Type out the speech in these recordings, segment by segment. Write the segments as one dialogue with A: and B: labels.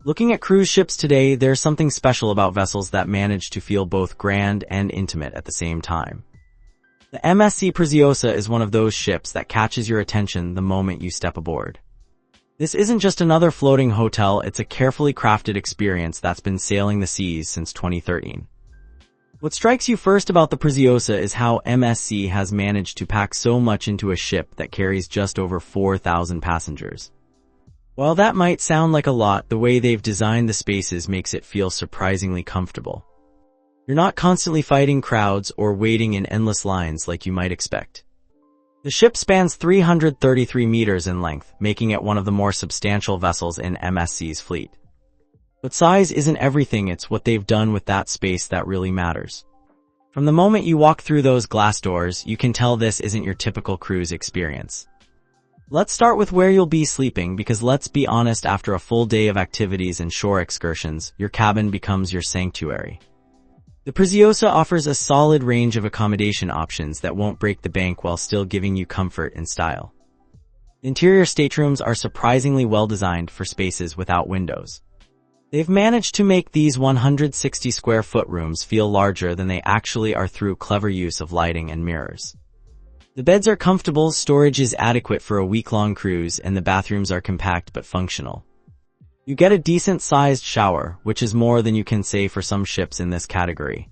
A: Looking at cruise ships today, there's something special about vessels that manage to feel both grand and intimate at the same time. The MSC Preziosa is one of those ships that catches your attention the moment you step aboard. This isn't just another floating hotel, it's a carefully crafted experience that's been sailing the seas since 2013. What strikes you first about the Preziosa is how MSC has managed to pack so much into a ship that carries just over 4,000 passengers. While that might sound like a lot, the way they've designed the spaces makes it feel surprisingly comfortable. You're not constantly fighting crowds or waiting in endless lines like you might expect. The ship spans 333 meters in length, making it one of the more substantial vessels in MSC's fleet. But size isn't everything, it's what they've done with that space that really matters. From the moment you walk through those glass doors, you can tell this isn't your typical cruise experience. Let's start with where you'll be sleeping, because let's be honest, after a full day of activities and shore excursions, your cabin becomes your sanctuary. The Preziosa offers a solid range of accommodation options that won't break the bank while still giving you comfort and style. Interior staterooms are surprisingly well designed for spaces without windows. They've managed to make these 160 square foot rooms feel larger than they actually are through clever use of lighting and mirrors. The beds are comfortable, storage is adequate for a week-long cruise, and the bathrooms are compact but functional. You get a decent-sized shower, which is more than you can say for some ships in this category.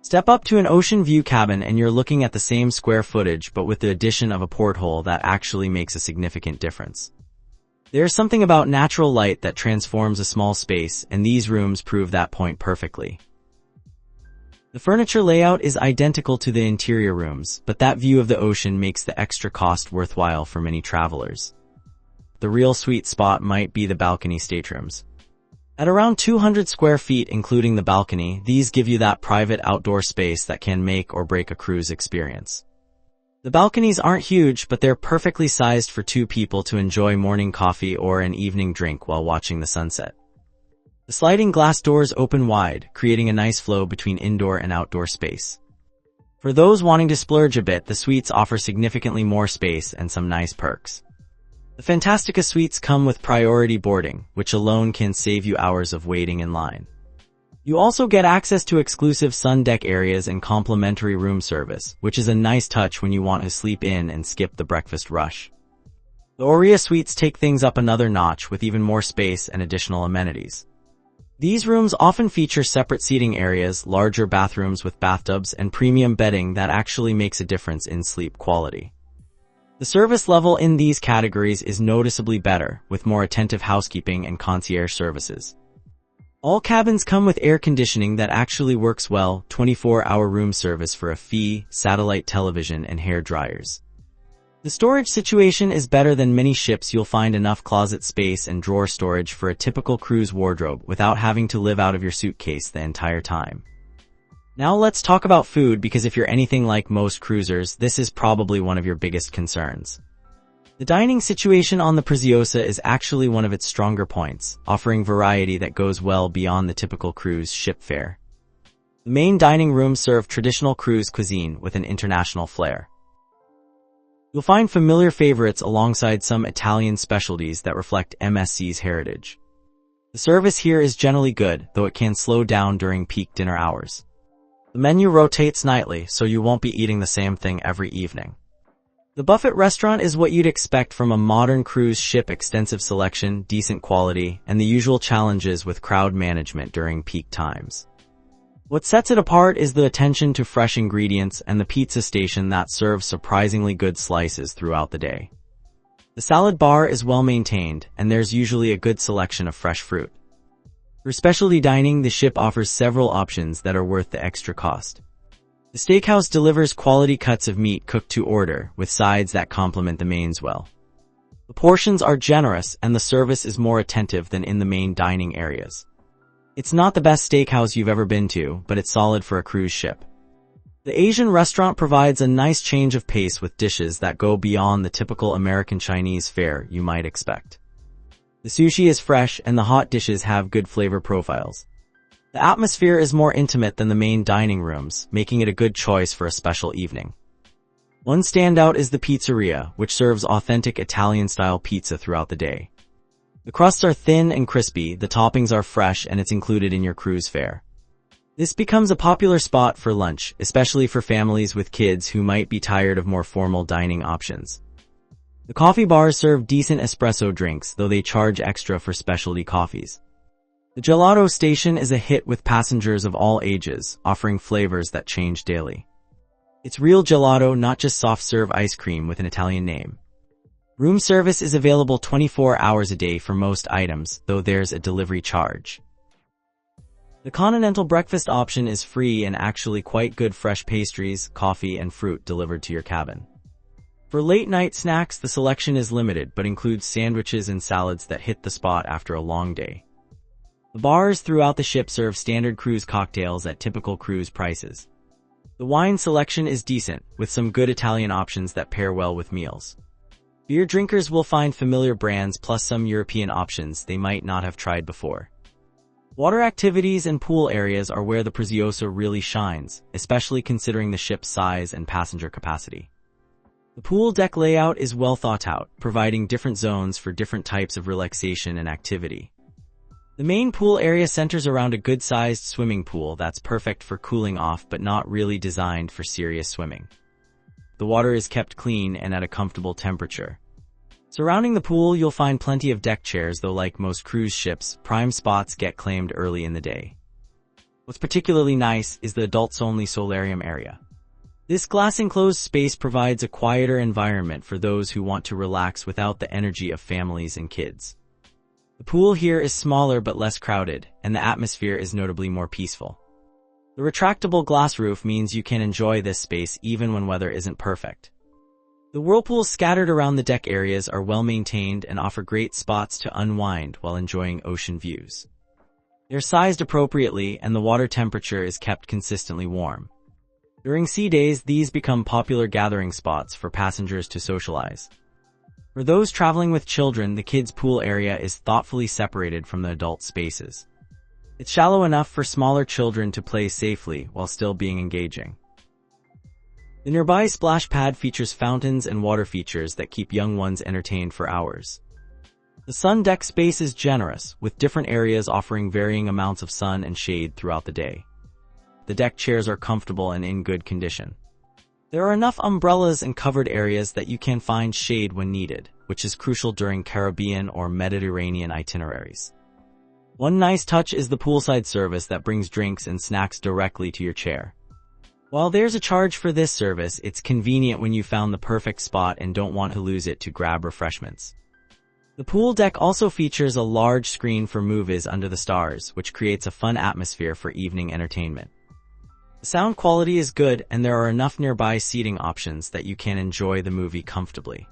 A: Step up to an ocean view cabin and you're looking at the same square footage but with the addition of a porthole that actually makes a significant difference. There's something about natural light that transforms a small space, and these rooms prove that point perfectly. The furniture layout is identical to the interior rooms, but that view of the ocean makes the extra cost worthwhile for many travelers. The real sweet spot might be the balcony staterooms. At around 200 square feet including the balcony, these give you that private outdoor space that can make or break a cruise experience. The balconies aren't huge, but they're perfectly sized for two people to enjoy morning coffee or an evening drink while watching the sunset. The sliding glass doors open wide, creating a nice flow between indoor and outdoor space. For those wanting to splurge a bit, the suites offer significantly more space and some nice perks. The Fantastica suites come with priority boarding, which alone can save you hours of waiting in line. You also get access to exclusive sun deck areas and complimentary room service, which is a nice touch when you want to sleep in and skip the breakfast rush. The Aurea suites take things up another notch with even more space and additional amenities. These rooms often feature separate seating areas, larger bathrooms with bathtubs, and premium bedding that actually makes a difference in sleep quality. The service level in these categories is noticeably better, with more attentive housekeeping and concierge services. All cabins come with air conditioning that actually works well, 24-hour room service for a fee, satellite television, and hair dryers. The storage situation is better than many ships. You'll find enough closet space and drawer storage for a typical cruise wardrobe without having to live out of your suitcase the entire time. Now let's talk about food, because if you're anything like most cruisers, this is probably one of your biggest concerns. The dining situation on the Preziosa is actually one of its stronger points, offering variety that goes well beyond the typical cruise ship fare. The main dining rooms serve traditional cruise cuisine with an international flair. You'll find familiar favorites alongside some Italian specialties that reflect MSC's heritage. The service here is generally good, though it can slow down during peak dinner hours. The menu rotates nightly, so you won't be eating the same thing every evening. The buffet restaurant is what you'd expect from a modern cruise ship: extensive selection, decent quality, and the usual challenges with crowd management during peak times. What sets it apart is the attention to fresh ingredients and the pizza station that serves surprisingly good slices throughout the day. The salad bar is well maintained, and there's usually a good selection of fresh fruit. For specialty dining, the ship offers several options that are worth the extra cost. The steakhouse delivers quality cuts of meat cooked to order, with sides that complement the mains well. The portions are generous, and the service is more attentive than in the main dining areas. It's not the best steakhouse you've ever been to, but it's solid for a cruise ship. The Asian restaurant provides a nice change of pace with dishes that go beyond the typical American Chinese fare you might expect. The sushi is fresh, and the hot dishes have good flavor profiles. The atmosphere is more intimate than the main dining rooms, making it a good choice for a special evening. One standout is the pizzeria, which serves authentic Italian-style pizza throughout the day. The crusts are thin and crispy, the toppings are fresh, and it's included in your cruise fare. This becomes a popular spot for lunch, especially for families with kids who might be tired of more formal dining options. The coffee bars serve decent espresso drinks, though they charge extra for specialty coffees. The gelato station is a hit with passengers of all ages, offering flavors that change daily. It's real gelato, not just soft-serve ice cream with an Italian name. Room service is available 24 hours a day for most items, though there's a delivery charge. The continental breakfast option is free and actually quite good, fresh pastries, coffee, and fruit delivered to your cabin. For late-night snacks, the selection is limited but includes sandwiches and salads that hit the spot after a long day. The bars throughout the ship serve standard cruise cocktails at typical cruise prices. The wine selection is decent, with some good Italian options that pair well with meals. Beer drinkers will find familiar brands plus some European options they might not have tried before. Water activities and pool areas are where the Preziosa really shines, especially considering the ship's size and passenger capacity. The pool deck layout is well thought out, providing different zones for different types of relaxation and activity. The main pool area centers around a good-sized swimming pool that's perfect for cooling off but not really designed for serious swimming. The water is kept clean and at a comfortable temperature. Surrounding the pool, you'll find plenty of deck chairs, though like most cruise ships, prime spots get claimed early in the day. What's particularly nice is the adults-only solarium area. This glass-enclosed space provides a quieter environment for those who want to relax without the energy of families and kids. The pool here is smaller but less crowded, and the atmosphere is notably more peaceful. The retractable glass roof means you can enjoy this space even when weather isn't perfect. The whirlpools scattered around the deck areas are well maintained and offer great spots to unwind while enjoying ocean views. They're sized appropriately and the water temperature is kept consistently warm. During sea days, these become popular gathering spots for passengers to socialize. For those traveling with children, the kids' pool area is thoughtfully separated from the adult spaces. It's shallow enough for smaller children to play safely while still being engaging. The nearby splash pad features fountains and water features that keep young ones entertained for hours. The sun deck space is generous, with different areas offering varying amounts of sun and shade throughout the day. The deck chairs are comfortable and in good condition. There are enough umbrellas and covered areas that you can find shade when needed, which is crucial during Caribbean or Mediterranean itineraries. One nice touch is the poolside service that brings drinks and snacks directly to your chair. While there's a charge for this service, it's convenient when you found the perfect spot and don't want to lose it to grab refreshments. The pool deck also features a large screen for movies under the stars, which creates a fun atmosphere for evening entertainment. The sound quality is good and there are enough nearby seating options that you can enjoy the movie comfortably.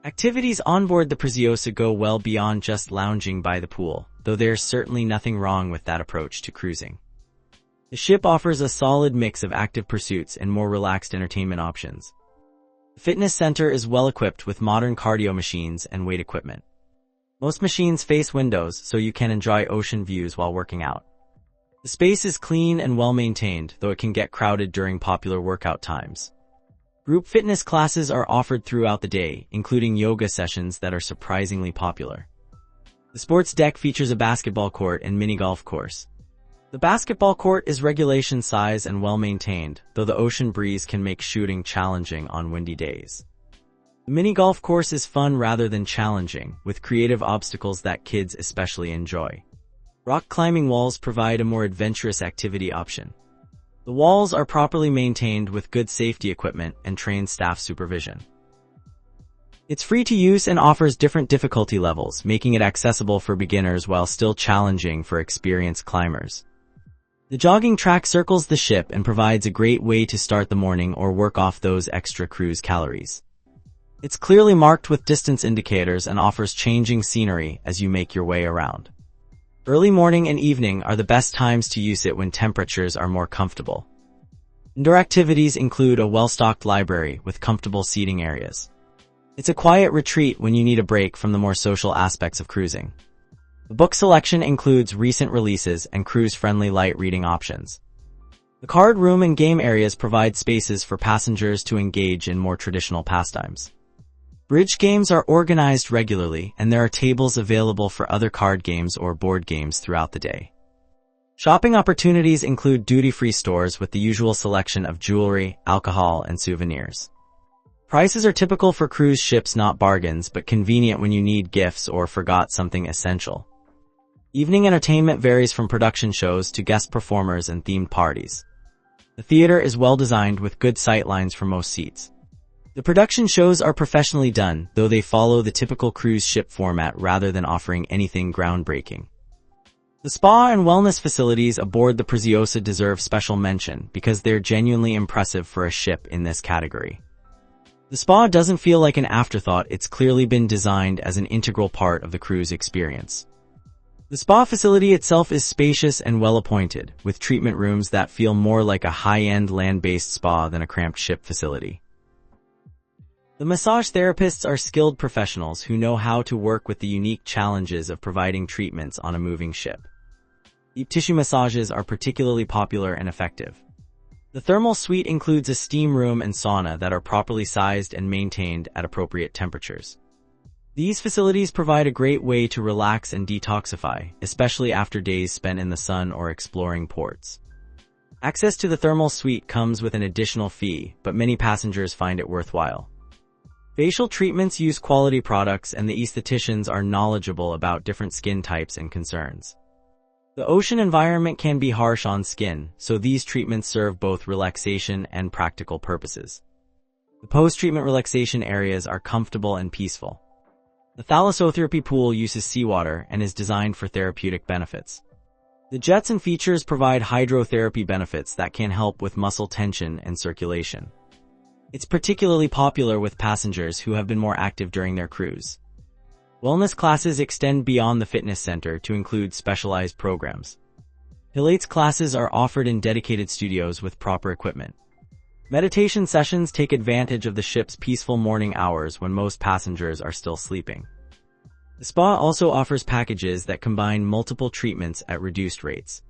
A: Activities on board the Preziosa go well beyond just lounging by the pool, though there's certainly nothing wrong with that approach to cruising. The ship offers a solid mix of active pursuits and more relaxed entertainment options. The fitness center is well equipped with modern cardio machines and weight equipment. Most machines face windows, so you can enjoy ocean views while working out. The space is clean and well maintained, though it can get crowded during popular workout times. Group fitness classes are offered throughout the day, including yoga sessions that are surprisingly popular. The sports deck features a basketball court and mini golf course. The basketball court is regulation size and well maintained, though the ocean breeze can make shooting challenging on windy days. The mini golf course is fun rather than challenging, with creative obstacles that kids especially enjoy. Rock climbing walls provide a more adventurous activity option. The walls are properly maintained with good safety equipment and trained staff supervision. It's free to use and offers different difficulty levels, making it accessible for beginners while still challenging for experienced climbers. The jogging track circles the ship and provides a great way to start the morning or work off those extra cruise calories. It's clearly marked with distance indicators and offers changing scenery as you make your way around. Early morning and evening are the best times to use it when temperatures are more comfortable. Indoor activities include a well-stocked library with comfortable seating areas. It's a quiet retreat when you need a break from the more social aspects of cruising. The book selection includes recent releases and cruise-friendly light reading options. The card room and game areas provide spaces for passengers to engage in more traditional pastimes. Bridge games are organized regularly, and there are tables available for other card games or board games throughout the day. Shopping opportunities include duty-free stores with the usual selection of jewelry, alcohol, and souvenirs. Prices are typical for cruise ships, not bargains, but convenient when you need gifts or forgot something essential. Evening entertainment varies from production shows to guest performers and themed parties. The theater is well designed with good sightlines for most seats. The production shows are professionally done, though they follow the typical cruise ship format rather than offering anything groundbreaking. The spa and wellness facilities aboard the Preziosa deserve special mention because they're genuinely impressive for a ship in this category. The spa doesn't feel like an afterthought, it's clearly been designed as an integral part of the cruise experience. The spa facility itself is spacious and well-appointed, with treatment rooms that feel more like a high-end land-based spa than a cramped ship facility. The massage therapists are skilled professionals who know how to work with the unique challenges of providing treatments on a moving ship. Deep tissue massages are particularly popular and effective. The thermal suite includes a steam room and sauna that are properly sized and maintained at appropriate temperatures. These facilities provide a great way to relax and detoxify, especially after days spent in the sun or exploring ports. Access to the thermal suite comes with an additional fee, but many passengers find it worthwhile. Facial treatments use quality products, and the estheticians are knowledgeable about different skin types and concerns. The ocean environment can be harsh on skin, so these treatments serve both relaxation and practical purposes. The post-treatment relaxation areas are comfortable and peaceful. The thalassotherapy pool uses seawater and is designed for therapeutic benefits. The jets and features provide hydrotherapy benefits that can help with muscle tension and circulation. It's particularly popular with passengers who have been more active during their cruise. Wellness classes extend beyond the fitness center to include specialized programs. Pilates classes are offered in dedicated studios with proper equipment. Meditation sessions take advantage of the ship's peaceful morning hours when most passengers are still sleeping. The spa also offers packages that combine multiple treatments at reduced rates.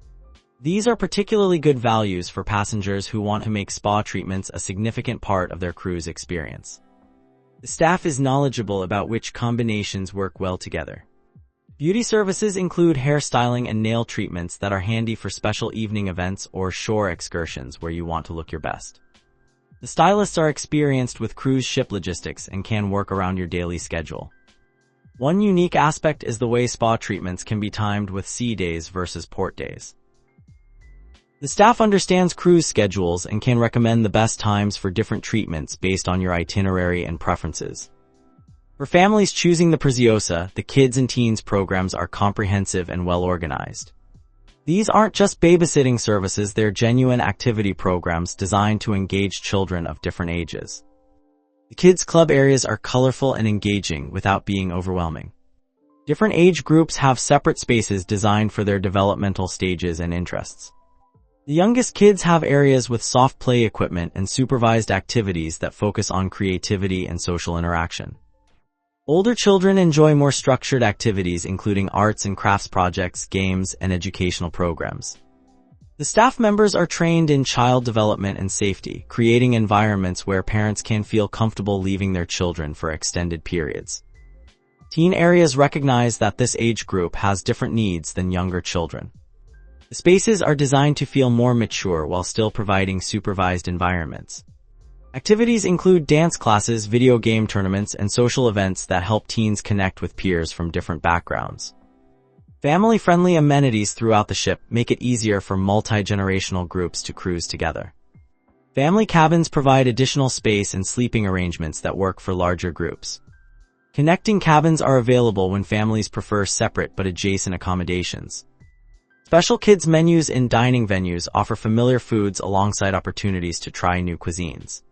A: These are particularly good values for passengers who want to make spa treatments a significant part of their cruise experience. The staff is knowledgeable about which combinations work well together. Beauty services include hairstyling and nail treatments that are handy for special evening events or shore excursions where you want to look your best. The stylists are experienced with cruise ship logistics and can work around your daily schedule. One unique aspect is the way spa treatments can be timed with sea days versus port days. The staff understands cruise schedules and can recommend the best times for different treatments based on your itinerary and preferences. For families choosing the Preziosa, the kids and teens programs are comprehensive and well organized. These aren't just babysitting services, they're genuine activity programs designed to engage children of different ages. The kids' club areas are colorful and engaging without being overwhelming. Different age groups have separate spaces designed for their developmental stages and interests. The youngest kids have areas with soft play equipment and supervised activities that focus on creativity and social interaction. Older children enjoy more structured activities including arts and crafts projects, games, and educational programs. The staff members are trained in child development and safety, creating environments where parents can feel comfortable leaving their children for extended periods. Teen areas recognize that this age group has different needs than younger children. The spaces are designed to feel more mature while still providing supervised environments. Activities include dance classes, video game tournaments, and social events that help teens connect with peers from different backgrounds. Family-friendly amenities throughout the ship make it easier for multi-generational groups to cruise together. Family cabins provide additional space and sleeping arrangements that work for larger groups. Connecting cabins are available when families prefer separate but adjacent accommodations. Special kids menus in dining venues offer familiar foods alongside opportunities to try new cuisines.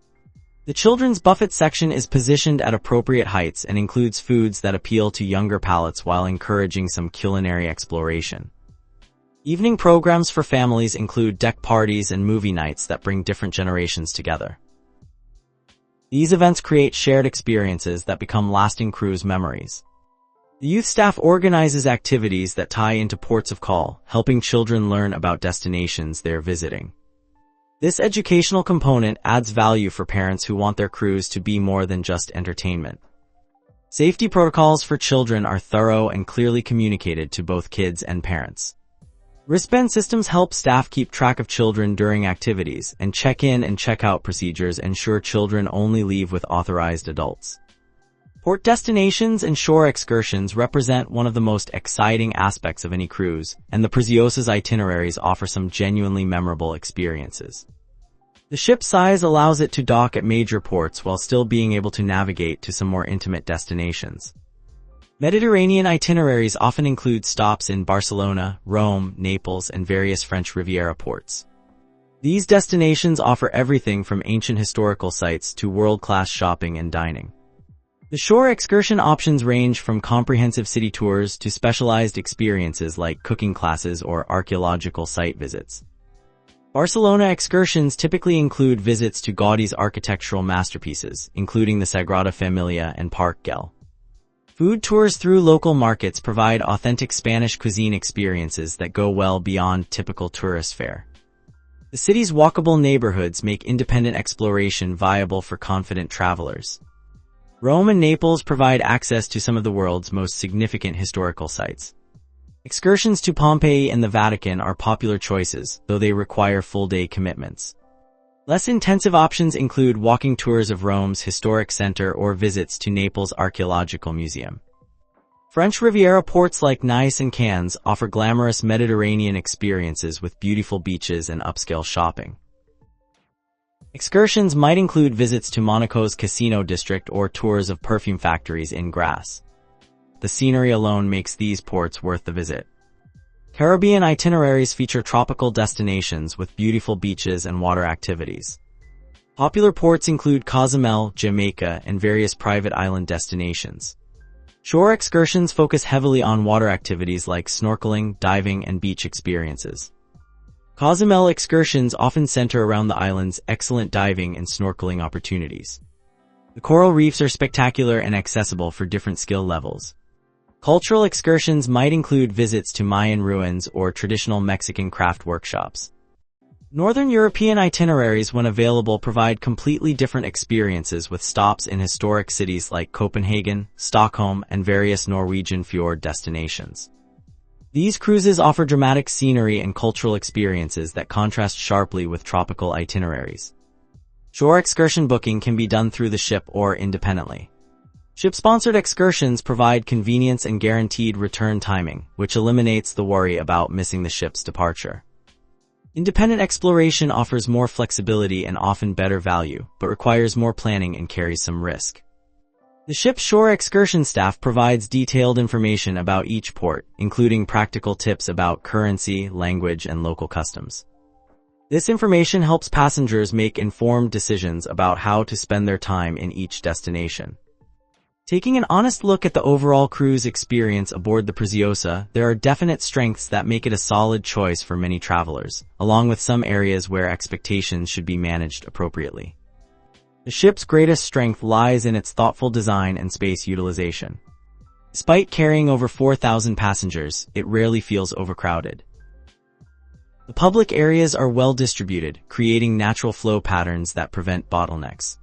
A: The children's buffet section is positioned at appropriate heights and includes foods that appeal to younger palates while encouraging some culinary exploration. Evening programs for families include deck parties and movie nights that bring different generations together. These events create shared experiences that become lasting cruise memories. The youth staff organizes activities that tie into ports of call, helping children learn about destinations they're visiting. This educational component adds value for parents who want their cruise to be more than just entertainment. Safety protocols for children are thorough and clearly communicated to both kids and parents. Wristband systems help staff keep track of children during activities, and check-in and check-out procedures ensure children only leave with authorized adults. Port destinations and shore excursions represent one of the most exciting aspects of any cruise, and the Preziosa's itineraries offer some genuinely memorable experiences. The ship's size allows it to dock at major ports while still being able to navigate to some more intimate destinations. Mediterranean itineraries often include stops in Barcelona, Rome, Naples, and various French Riviera ports. These destinations offer everything from ancient historical sites to world-class shopping and dining. The shore excursion options range from comprehensive city tours to specialized experiences like cooking classes or archaeological site visits. Barcelona excursions typically include visits to Gaudi's architectural masterpieces, including the Sagrada Familia and Parc Güell. Food tours through local markets provide authentic Spanish cuisine experiences that go well beyond typical tourist fare. The city's walkable neighborhoods make independent exploration viable for confident travelers. Rome and Naples provide access to some of the world's most significant historical sites. Excursions to Pompeii and the Vatican are popular choices, though they require full-day commitments. Less intensive options include walking tours of Rome's historic center or visits to Naples' archaeological museum. French Riviera ports like Nice and Cannes offer glamorous Mediterranean experiences with beautiful beaches and upscale shopping. Excursions might include visits to Monaco's casino district or tours of perfume factories in Grasse. The scenery alone makes these ports worth the visit. Caribbean itineraries feature tropical destinations with beautiful beaches and water activities. Popular ports include Cozumel, Jamaica, and various private island destinations. Shore excursions focus heavily on water activities like snorkeling, diving, and beach experiences. Cozumel excursions often center around the island's excellent diving and snorkeling opportunities. The coral reefs are spectacular and accessible for different skill levels. Cultural excursions might include visits to Mayan ruins or traditional Mexican craft workshops. Northern European itineraries, when available, provide completely different experiences with stops in historic cities like Copenhagen, Stockholm, and various Norwegian fjord destinations. These cruises offer dramatic scenery and cultural experiences that contrast sharply with tropical itineraries. Shore excursion booking can be done through the ship or independently. Ship-sponsored excursions provide convenience and guaranteed return timing, which eliminates the worry about missing the ship's departure. Independent exploration offers more flexibility and often better value, but requires more planning and carries some risk. The ship's shore excursion staff provides detailed information about each port, including practical tips about currency, language, and local customs. This information helps passengers make informed decisions about how to spend their time in each destination. Taking an honest look at the overall cruise experience aboard the Preziosa, there are definite strengths that make it a solid choice for many travelers, along with some areas where expectations should be managed appropriately. The ship's greatest strength lies in its thoughtful design and space utilization. Despite carrying over 4,000 passengers, it rarely feels overcrowded. The public areas are well distributed, creating natural flow patterns that prevent bottlenecks.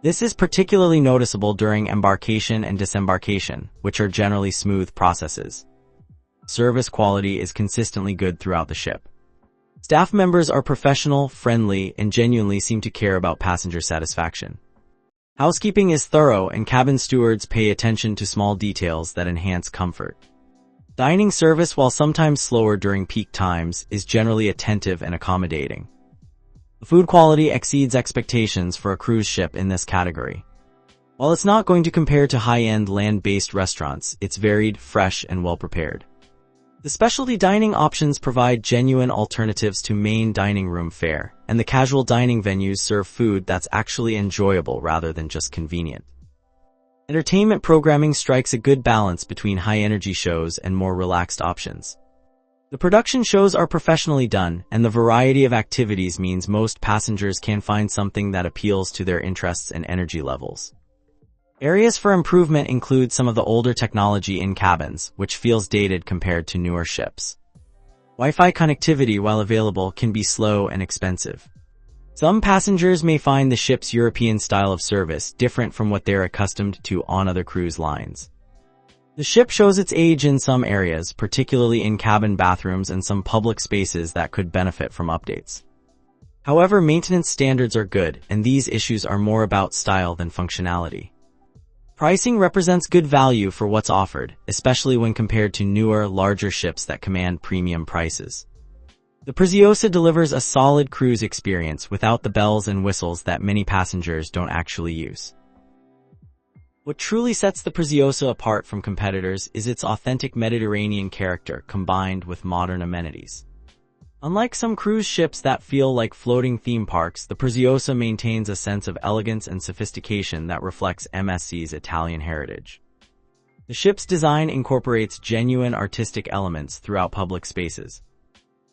A: This is particularly noticeable during embarkation and disembarkation, which are generally smooth processes. Service quality is consistently good throughout the ship. Staff members are professional, friendly, and genuinely seem to care about passenger satisfaction. Housekeeping is thorough, and cabin stewards pay attention to small details that enhance comfort. Dining service, while sometimes slower during peak times, is generally attentive and accommodating. The food quality exceeds expectations for a cruise ship in this category. While it's not going to compare to high-end land-based restaurants, it's varied, fresh, and well-prepared. The specialty dining options provide genuine alternatives to main dining room fare, and the casual dining venues serve food that's actually enjoyable rather than just convenient. Entertainment programming strikes a good balance between high-energy shows and more relaxed options. The production shows are professionally done, and the variety of activities means most passengers can find something that appeals to their interests and energy levels. Areas for improvement include some of the older technology in cabins, which feels dated compared to newer ships. Wi-Fi connectivity, while available, can be slow and expensive. Some passengers may find the ship's European style of service different from what they're accustomed to on other cruise lines. The ship shows its age in some areas, particularly in cabin bathrooms and some public spaces that could benefit from updates. However, maintenance standards are good, and these issues are more about style than functionality. Pricing represents good value for what's offered, especially when compared to newer, larger ships that command premium prices. The Preziosa delivers a solid cruise experience without the bells and whistles that many passengers don't actually use. What truly sets the Preziosa apart from competitors is its authentic Mediterranean character combined with modern amenities. Unlike some cruise ships that feel like floating theme parks, the Preziosa maintains a sense of elegance and sophistication that reflects MSC's Italian heritage. The ship's design incorporates genuine artistic elements throughout public spaces.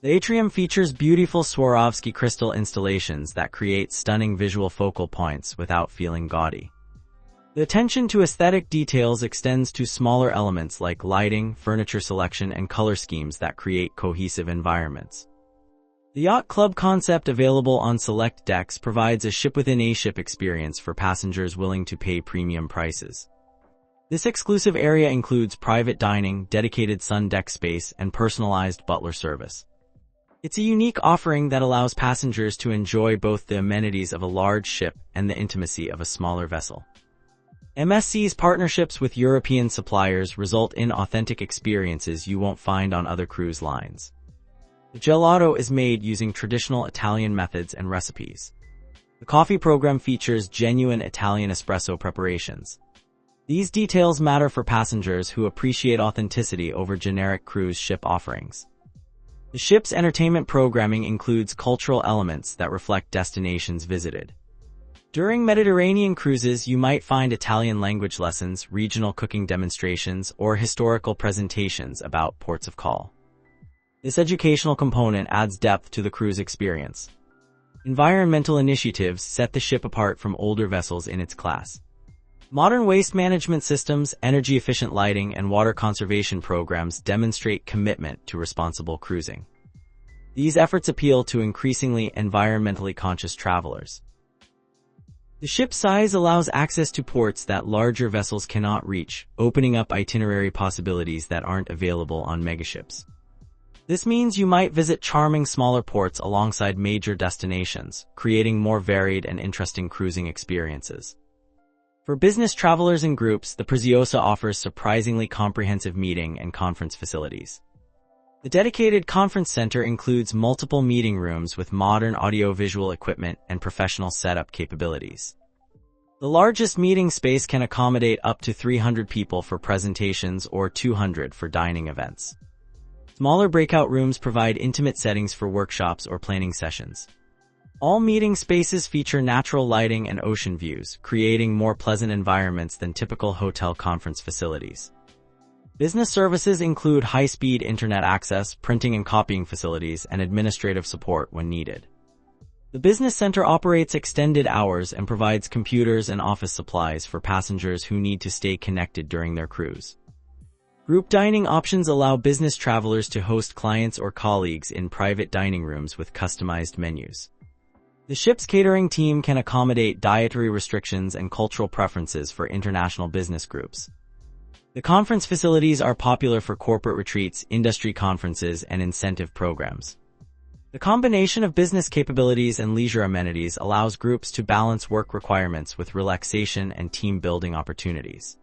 A: The atrium features beautiful Swarovski crystal installations that create stunning visual focal points without feeling gaudy. The attention to aesthetic details extends to smaller elements like lighting, furniture selection, and color schemes that create cohesive environments. The Yacht Club concept available on select decks provides a ship-within-a-ship experience for passengers willing to pay premium prices. This exclusive area includes private dining, dedicated sun deck space, and personalized butler service. It's a unique offering that allows passengers to enjoy both the amenities of a large ship and the intimacy of a smaller vessel. MSC's partnerships with European suppliers result in authentic experiences you won't find on other cruise lines. The gelato is made using traditional Italian methods and recipes. The coffee program features genuine Italian espresso preparations. These details matter for passengers who appreciate authenticity over generic cruise ship offerings. The ship's entertainment programming includes cultural elements that reflect destinations visited. During Mediterranean cruises, you might find Italian language lessons, regional cooking demonstrations, or historical presentations about ports of call. This educational component adds depth to the cruise experience. Environmental initiatives set the ship apart from older vessels in its class. Modern waste management systems, energy-efficient lighting, and water conservation programs demonstrate commitment to responsible cruising. These efforts appeal to increasingly environmentally conscious travelers. The ship's size allows access to ports that larger vessels cannot reach, opening up itinerary possibilities that aren't available on megaships. This means you might visit charming smaller ports alongside major destinations, creating more varied and interesting cruising experiences. For business travelers and groups, the Preziosa offers surprisingly comprehensive meeting and conference facilities. The dedicated conference center includes multiple meeting rooms with modern audio-visual equipment and professional setup capabilities. The largest meeting space can accommodate up to 300 people for presentations or 200 for dining events. Smaller breakout rooms provide intimate settings for workshops or planning sessions. All meeting spaces feature natural lighting and ocean views, creating more pleasant environments than typical hotel conference facilities. Business services include high-speed internet access, printing and copying facilities, and administrative support when needed. The business center operates extended hours and provides computers and office supplies for passengers who need to stay connected during their cruise. Group dining options allow business travelers to host clients or colleagues in private dining rooms with customized menus. The ship's catering team can accommodate dietary restrictions and cultural preferences for international business groups. The conference facilities are popular for corporate retreats, industry conferences, and incentive programs. The combination of business capabilities and leisure amenities allows groups to balance work requirements with relaxation and team-building opportunities.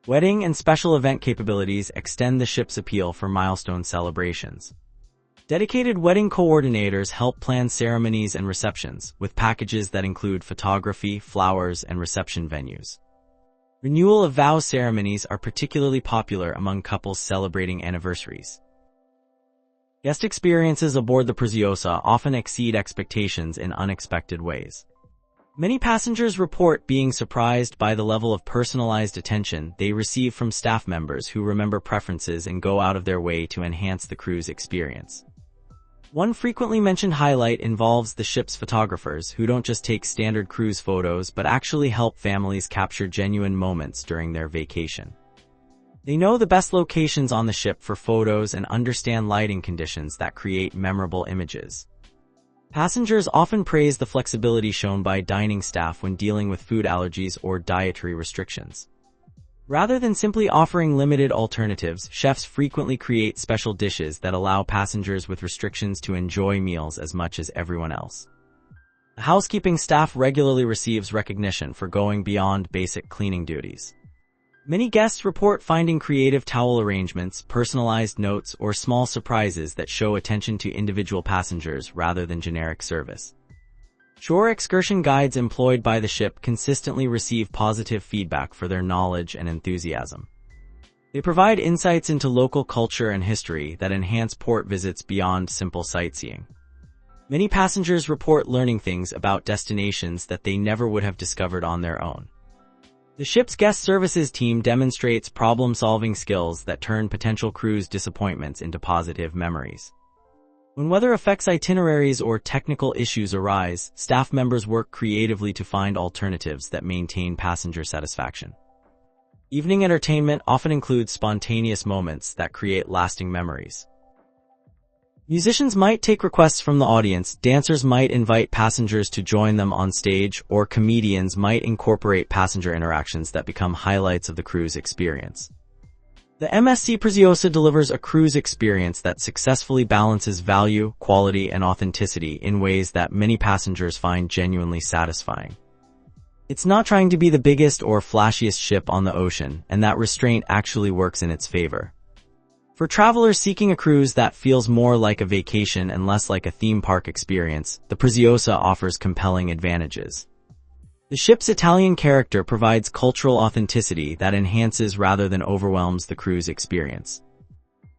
A: Wedding and special event capabilities extend the ship's appeal for milestone celebrations. Dedicated wedding coordinators help plan ceremonies and receptions, with packages that include photography, flowers, and reception venues. Renewal of vow ceremonies are particularly popular among couples celebrating anniversaries. Guest experiences aboard the Preziosa often exceed expectations in unexpected ways. Many passengers report being surprised by the level of personalized attention they receive from staff members who remember preferences and go out of their way to enhance the cruise experience. One frequently mentioned highlight involves the ship's photographers, who don't just take standard cruise photos but actually help families capture genuine moments during their vacation. They know the best locations on the ship for photos and understand lighting conditions that create memorable images. Passengers often praise the flexibility shown by dining staff when dealing with food allergies or dietary restrictions. Rather than simply offering limited alternatives, chefs frequently create special dishes that allow passengers with restrictions to enjoy meals as much as everyone else. The housekeeping staff regularly receives recognition for going beyond basic cleaning duties. Many guests report finding creative towel arrangements, personalized notes, or small surprises that show attention to individual passengers rather than generic service. Shore excursion guides employed by the ship consistently receive positive feedback for their knowledge and enthusiasm. They provide insights into local culture and history that enhance port visits beyond simple sightseeing. Many passengers report learning things about destinations that they never would have discovered on their own. The ship's guest services team demonstrates problem-solving skills that turn potential cruise disappointments into positive memories. When weather affects itineraries or technical issues arise, staff members work creatively to find alternatives that maintain passenger satisfaction. Evening entertainment often includes spontaneous moments that create lasting memories. Musicians might take requests from the audience, dancers might invite passengers to join them on stage, or comedians might incorporate passenger interactions that become highlights of the cruise experience. The MSC Preziosa delivers a cruise experience that successfully balances value, quality, and authenticity in ways that many passengers find genuinely satisfying. It's not trying to be the biggest or flashiest ship on the ocean, and that restraint actually works in its favor. For travelers seeking a cruise that feels more like a vacation and less like a theme park experience, the Preziosa offers compelling advantages. The ship's Italian character provides cultural authenticity that enhances rather than overwhelms the cruise experience.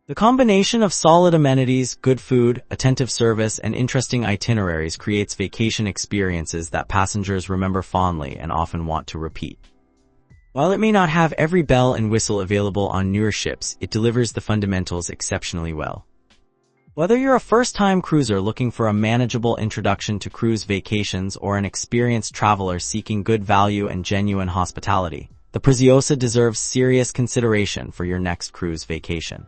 A: The combination of solid amenities, good food, attentive service, and interesting itineraries creates vacation experiences that passengers remember fondly and often want to repeat. While it may not have every bell and whistle available on newer ships, it delivers the fundamentals exceptionally well. Whether you're a first-time cruiser looking for a manageable introduction to cruise vacations or an experienced traveler seeking good value and genuine hospitality, the Preziosa deserves serious consideration for your next cruise vacation.